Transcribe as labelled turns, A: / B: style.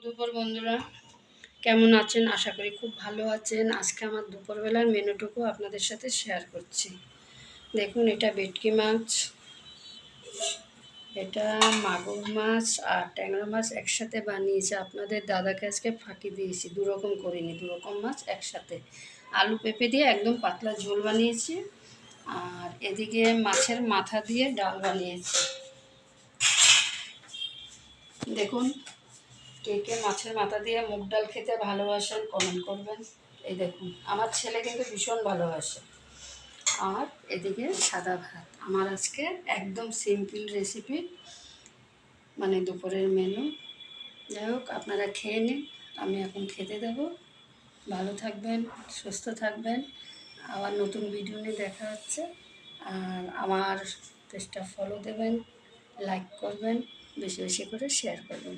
A: দুপুর বন্ধুরা, কেমন আছেন? আশা করি খুব ভালো আছেন। আজকে আমার দুপুরবেলার মেনুটুকু আপনাদের সাথে শেয়ার করছি। দেখুন, এটা ভেটকি মাছ, এটা মাগুর মাছ আর ট্যাংরা মাছ একসাথে বানিয়েছে। আপনাদের দাদাকে আজকে ফাঁকি দিয়েছি, দুরকম করিনি, দুরকম মাছ একসাথে আলু পেঁপে দিয়ে একদম পাতলা ঝোল বানিয়েছি। আর এদিকে মাছের মাথা দিয়ে ডাল বানিয়েছি। দেখুন, কে কে মাছের মাথা দিয়ে মুগ ডাল খেতে ভালোবাসেন কমেন্ট করবেন। এই দেখুন, আমার ছেলে কিন্তু ভীষণ ভালোবাসে। আর এদিকে সাদা ভাত। আমার আজকে একদম সিম্পল রেসিপি, মানে দুপুরের মেনু। যাই হোক, আপনারা খেয়ে নিন, আমি এখন খেতে দেব। ভালো থাকবেন, সুস্থ থাকবেন। আবার নতুন ভিডিও নিয়ে দেখা হচ্ছে। আর আমার পেজটা ফলো দেবেন, লাইক করবেন, বেশি বেশি করে শেয়ার করবেন।